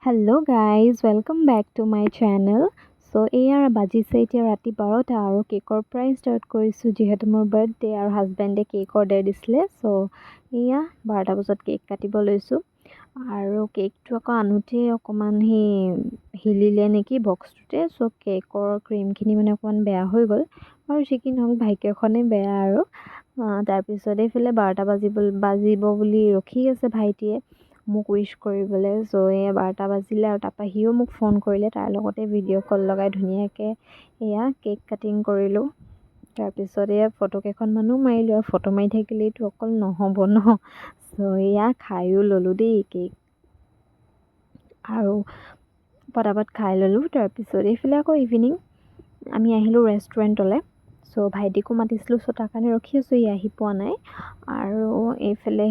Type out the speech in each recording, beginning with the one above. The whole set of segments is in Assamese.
Hello guys, welcome back to my channel. So air বাজিছে এতিয়া ৰাতি 12টা আৰু কেকৰ প্ৰাইচ ষ্টাৰ্ট কৰিছোঁ যিহেতু মোৰ বাৰ্থডে আৰু হাজবেণ্ডে কেক অৰ্ডাৰ দিছিলে। চ' এয়া 12টা বজাত কেক কাটিব লৈছোঁ আৰু কেকটো আকৌ আনোতে অকণমান হিলিলে নেকি বক্সটোতে। চ' কেকৰ ক্ৰীমখিনি মানে অকণমান বেয়া হৈ গ'ল আৰু যি কি নহওক ভাগ্যখনেই বেয়া আৰু তাৰপিছত এইফালে 12টা বাজিব বুলি ৰখি আছে ভাইটিয়ে মোক উইশ কৰিবলৈ। চ' এই 12টা বাজিলে আৰু তাৰপৰা সিও মোক ফোন কৰিলে, তাৰ লগতে ভিডিঅ' কল লগাই ধুনীয়াকৈ এয়া কেক কাটিং কৰিলোঁ। তাৰপিছত এয়া ফটো কেইখনমানো মাৰিলোঁ আৰু ফটো মাৰি থাকিলেইতো অকল নহ'ব ন। চ' এয়া খায়ো ল'লোঁ দেই কেক আৰু পটাপট খাই ল'লোঁ। তাৰপিছত এইফালে আকৌ ইভিনিং আমি আহিলোঁ ৰেষ্টুৰেণ্টলৈ। চ' ভাইটিকো মাতিছিলোঁ, চ' তাৰ কাৰণে ৰখি আছোঁ, ই আহি পোৱা নাই। আৰু এইফালে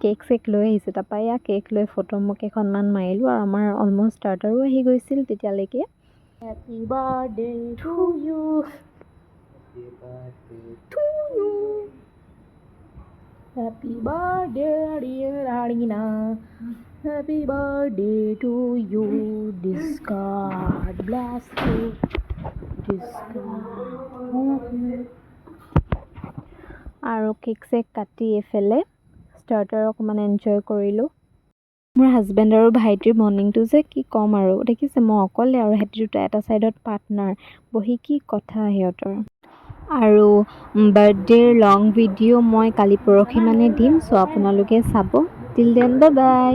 কেক চেক লৈ আহিছে, তাৰপৰা এয়া কেক লৈ ফটো কেইখনমান মাৰিলোঁ আৰু আমাৰ অলমষ্ট ষ্টাৰ্টাৰো আহি গৈছিল তেতিয়ালৈকে। Happy birthday to you, happy birthday dear Arina, happy birthday to you, দিছ গড ব্লেছ ইউ, দিছ গড। আৰু কেক চেক কাটি এইফালে ষ্টাৰ্টাৰ অকণমান এনজয় কৰিলোঁ। মোৰ হাজবেণ্ড আৰু ভাইটিৰ বণ্ডিংটো যে কি ক'ম আৰু, দেখিছে মই অকলে আৰু সিহঁতি দুটা এটা ছাইডত পাৰ্টনাৰ বহি, কি কথা সিহঁতৰ। আৰু বাৰ্থডেৰ লং ভিডিঅ' মই কালি পৰহি মানে দিম, চ' আপোনালোকে চাব। Till then bye bye.